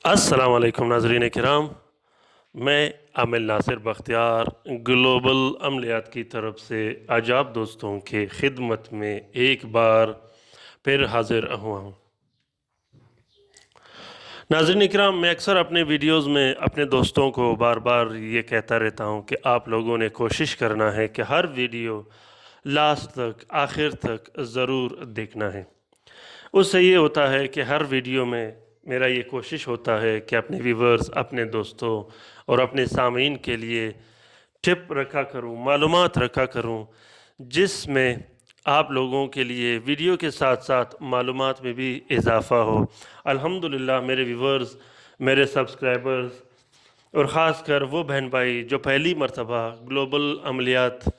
अस्सलाम वालेकुम नाज़रीन किराम। मैं आमिल नासिर बख्तियार ग्लोबल अमलियात की तरफ से आज आप दोस्तों के खिदमत में एक बार फिर हाजिर हुआ हूँ। नाज़रीन किराम, मैं अक्सर अपने वीडियोज़ में अपने दोस्तों को बार बार ये कहता रहता हूँ कि आप लोगों ने कोशिश करना है कि हर वीडियो लास्ट तक आखिर तक ज़रूर देखना है। उससे ये होता है कि हर वीडियो में मेरा ये कोशिश होता है कि अपने व्यूवर्स, अपने दोस्तों और अपने सामीन के लिए टिप रखा करूं, मालूमात रखा करूं, जिसमें आप लोगों के लिए वीडियो के साथ साथ मालूमात में भी इजाफ़ा हो। अल्हम्दुलिल्लाह मेरे व्यूवर्स, मेरे सब्सक्राइबर्स और ख़ास कर वो बहन भाई जो पहली मर्तबा ग्लोबल अमलियात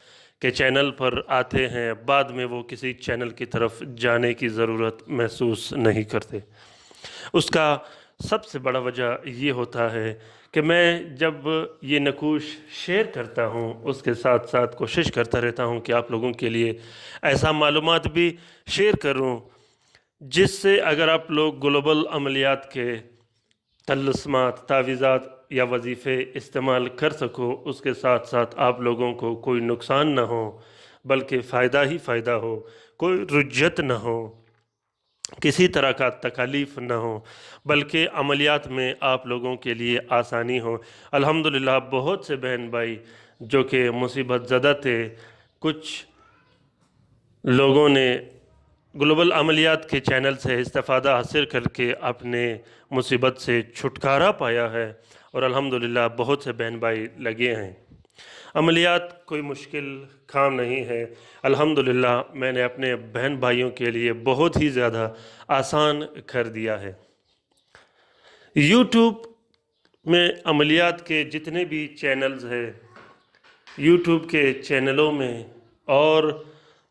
के चैनल पर आते हैं, बाद में वो किसी चैनल की तरफ जाने की ज़रूरत महसूस नहीं करते। उसका सबसे बड़ा वजह ये होता है कि मैं जब ये नकूश शेयर करता हूँ, उसके साथ साथ कोशिश करता रहता हूँ कि आप लोगों के लिए ऐसा मालूमात भी शेयर करूँ जिससे अगर आप लोग ग्लोबल अमलियात के तलस्मात, तावीज़ात या वजीफ़े इस्तेमाल कर सको, उसके साथ साथ आप लोगों को कोई नुकसान ना हो बल्कि फ़ायदा ही फ़ायदा हो, कोई रुज्जत ना हो, किसी तरह का तकालीफ ना हो, बल्कि अमलियात में आप लोगों के लिए आसानी हो। अल्हम्दुलिल्लाह बहुत से बहन भाई जो कि मुसीबत ज़दा थे, कुछ लोगों ने ग्लोबल अमलियात के चैनल से इस्तिफ़ादा हासिल करके अपने मुसीबत से छुटकारा पाया है और अल्हम्दुलिल्लाह बहुत से बहन भाई लगे हैं। अमलियात कोई मुश्किल काम नहीं है। अल्हम्दुलिल्लाह मैंने अपने बहन भाइयों के लिए बहुत ही ज़्यादा आसान कर दिया है। यूट्यूब में अमलियात के जितने भी चैनल्स हैं, यूट्यूब के चैनलों में और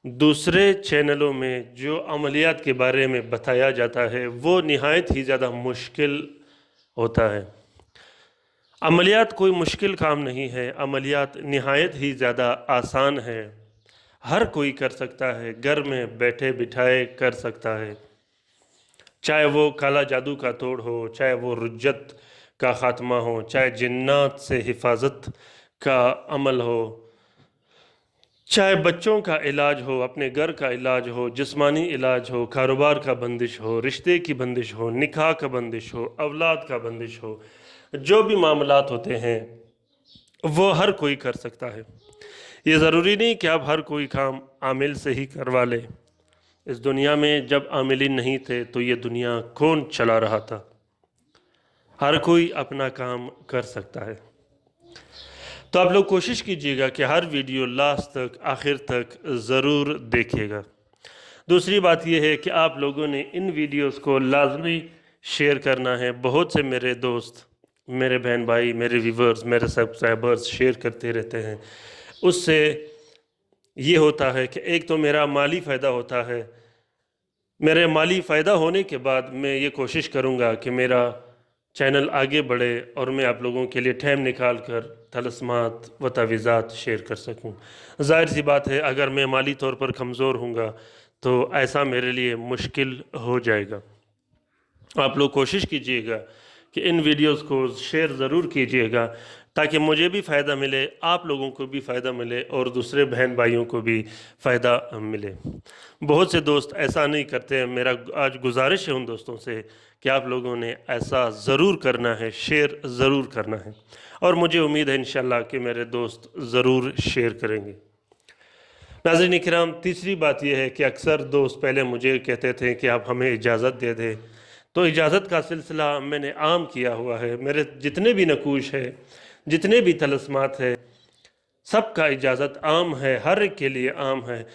दूसरे चैनलों में जो अमलियात के बारे में बताया जाता है वो निहायत ही ज़्यादा मुश्किल होता है। अमलियात कोई मुश्किल काम नहीं है, अमलियात निहायत ही ज़्यादा आसान है। हर कोई कर सकता है, घर में बैठे बिठाए कर सकता है। चाहे वो काला जादू का तोड़ हो, चाहे वो रुज्जत का ख़ात्मा हो, चाहे जिन्नात से हिफाजत का अमल हो, चाहे बच्चों का इलाज हो, अपने घर का इलाज हो, जिस्मानी इलाज हो, कारोबार का बंदिश हो, रिश्ते की बंदिश हो, निकाह का बंदिश हो, औलाद का बंदिश हो, जो भी मामलात होते हैं वो हर कोई कर सकता है। ये ज़रूरी नहीं कि आप हर कोई काम आमिल से ही करवा लें। इस दुनिया में जब आमिलीन नहीं थे तो ये दुनिया कौन चला रहा था? हर कोई अपना काम कर सकता है। तो आप लोग कोशिश कीजिएगा कि हर वीडियो लास्ट तक आखिर तक ज़रूर देखिएगा। दूसरी बात यह है कि आप लोगों ने इन वीडियोस को लाजमी शेयर करना है। बहुत से मेरे दोस्त, मेरे बहन भाई, मेरे व्यूवर्स, मेरे सब्सक्राइबर्स शेयर करते रहते हैं। उससे ये होता है कि एक तो मेरा माली फ़ायदा होता है। मेरे माली फ़ायदा होने के बाद मैं ये कोशिश करूँगा कि मेरा चैनल आगे बढ़े और मैं आप लोगों के लिए टाइम निकाल कर तलस्मात व तावीज़ात शेयर कर सकूं। ज़ाहिर सी बात है अगर मैं माली तौर पर कमज़ोर हूँगा तो ऐसा मेरे लिए मुश्किल हो जाएगा। आप लोग कोशिश कीजिएगा कि इन वीडियोस को शेयर ज़रूर कीजिएगा ताकि मुझे भी फ़ायदा मिले, आप लोगों को भी फ़ायदा मिले और दूसरे बहन भाइयों को भी फ़ायदा मिले। बहुत से दोस्त ऐसा नहीं करते हैं। मेरा आज गुजारिश है उन दोस्तों से कि आप लोगों ने ऐसा ज़रूर करना है, शेयर ज़रूर करना है और मुझे उम्मीद है इंशाअल्लाह कि मेरे दोस्त ज़रूर शेयर करेंगे। नाज़रीन किराम, तीसरी बात यह है कि अक्सर दोस्त पहले मुझे कहते थे कि आप हमें इजाज़त दे दें, तो इजाज़त का सिलसिला मैंने आम किया हुआ है। मेरे जितने भी नकूश है, जितने भी तलस्मात है, सबका इजाज़त आम है, हर एक के लिए आम है।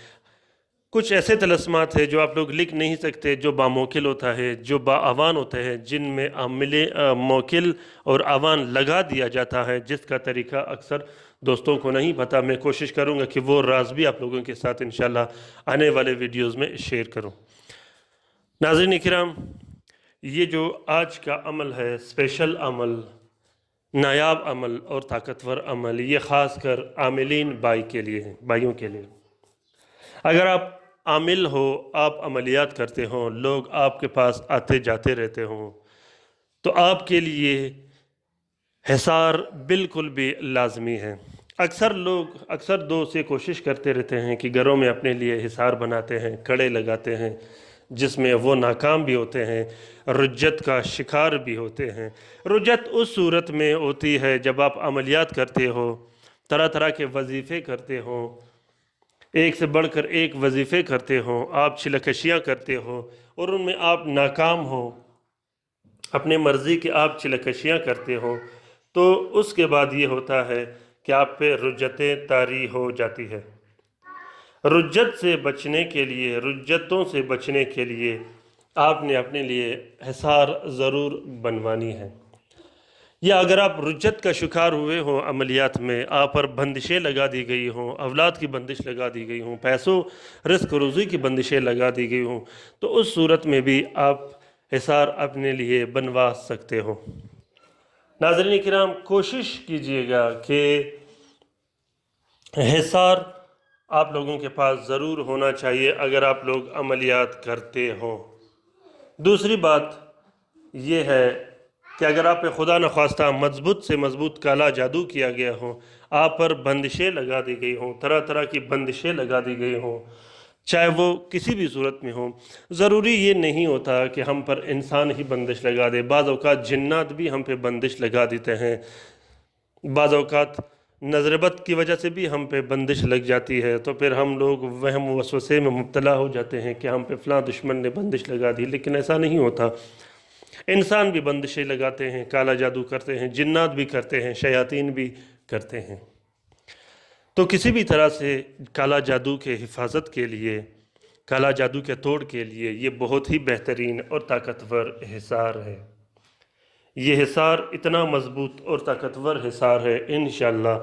कुछ ऐसे तलस्मात है जो आप लोग लिख नहीं सकते, जो बामोकिल होता है, जो बाअवान होते हैं, जिनमें आमिले मोकिल और अवान लगा दिया जाता है, जिसका तरीका अक्सर दोस्तों को नहीं पता। मैं कोशिश करूँगा कि वो राज भी आप लोगों के साथ इंशाल्लाह आने वाले वीडियोज़ में शेयर करूँ। नाज़रीन इकराम, ये जो आज का अमल है, स्पेशल अमल, नायाब अमल और ताकतवर अमल, ये ख़ास कर आमिलीन भाई के लिए है, भाइयों के लिए। अगर आप आमिल हो, आप अमलियात करते हो, लोग आपके पास आते जाते रहते हों, تو آپ کے لیے حصار بالکل بھی لازمی ہے۔ اکثر دوست یہ کوشش کرتے رہتے ہیں کہ گھروں میں اپنے لیے حصار بناتے ہیں، کڑے لگاتے ہیں، جس میں وہ ناکام بھی ہوتے ہیں، رجت کا شکار بھی ہوتے ہیں۔ رجت اس صورت میں ہوتی ہے جب آپ عملیات کرتے ہو، طرح طرح کے وظیفے کرتے ہو، ایک سے بڑھ کر ایک وظیفے کرتے ہو، آپ چلکشیاں کرتے ہو اور ان میں آپ ناکام ہو، اپنے مرضی کے آپ چلکشیاں کرتے ہو، تو اس کے بعد یہ ہوتا ہے کہ آپ پہ رجتیں طاری ہو جاتی ہے۔ رجت سے بچنے کے لیے، رجتوں سے بچنے کے لیے آپ نے اپنے لیے حصار ضرور بنوانی ہے۔ یا اگر آپ رجت کا شکار ہوئے ہوں، عملیات میں آپ پر بندشیں لگا دی گئی ہوں، اولاد کی بندش لگا دی گئی ہوں، پیسوں رزق روزی کی بندشیں لگا دی گئی ہوں، تو اس صورت میں بھی آپ حصار اپنے لیے بنوا سکتے ہو۔ ناظرین کرام، کوشش کیجئے گا کہ حصار آپ لوگوں کے پاس ضرور ہونا چاہیے اگر آپ لوگ عملیات کرتے ہوں۔ دوسری بات یہ ہے کہ اگر آپ پہ خدا نخواستہ مضبوط سے مضبوط کالا جادو کیا گیا ہو، آپ پر بندشیں لگا دی گئی ہوں، طرح طرح کی بندشیں لگا دی گئی ہوں، چاہے وہ کسی بھی صورت میں ہوں، ضروری یہ نہیں ہوتا کہ ہم پر انسان ہی بندش لگا دے، بعض اوقات جنات بھی ہم پہ بندش لگا دیتے ہیں، بعض اوقات نظر بد کی وجہ سے بھی ہم پہ بندش لگ جاتی ہے، تو پھر ہم لوگ وہم وسوسے میں مبتلا ہو جاتے ہیں کہ ہم پہ فلاں دشمن نے بندش لگا دی، لیکن ایسا نہیں ہوتا۔ انسان بھی بندشیں لگاتے ہیں، کالا جادو کرتے ہیں، جنات بھی کرتے ہیں، شیاطین بھی کرتے ہیں۔ تو کسی بھی طرح سے کالا جادو کے حفاظت کے لیے، کالا جادو کے توڑ کے لیے یہ بہت ہی بہترین اور طاقتور حصار ہے۔ یہ حصار اتنا مضبوط اور طاقتور حصار ہے انشاءاللہ۔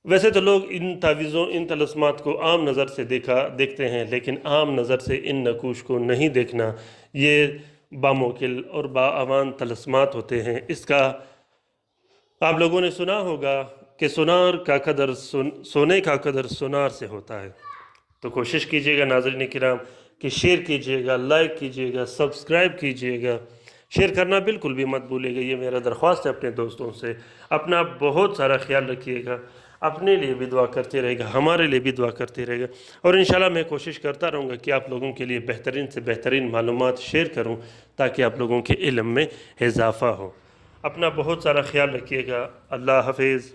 ویسے تو لوگ ان تعویذوں، ان طلسمات کو عام نظر سے دیکھتے ہیں، لیکن عام نظر سے ان نقوش کو نہیں دیکھنا۔ یہ باموکل اور باامان طلسمات ہوتے ہیں۔ اس کا آپ لوگوں نے سنا ہوگا کہ سونے کا قدر سونار سے ہوتا ہے۔ تو کوشش کیجئے گا ناظرین کرام کہ شیئر کیجئے گا، لائک کیجئے گا، سبسکرائب کیجئے گا، شیئر کرنا بالکل بھی مت بھولے گا، یہ میرا درخواست ہے اپنے دوستوں سے۔ اپنا بہت سارا خیال رکھیے گا، اپنے لیے بھی دعا کرتے رہے گا، ہمارے لیے بھی دعا کرتے رہے گا، اور انشاءاللہ میں کوشش کرتا رہوں گا کہ آپ لوگوں کے لیے بہترین سے بہترین معلومات شیئر کروں تاکہ آپ لوگوں کے علم میں اضافہ ہو۔ اپنا بہت سارا خیال رکھیے گا۔ اللہ حافظ۔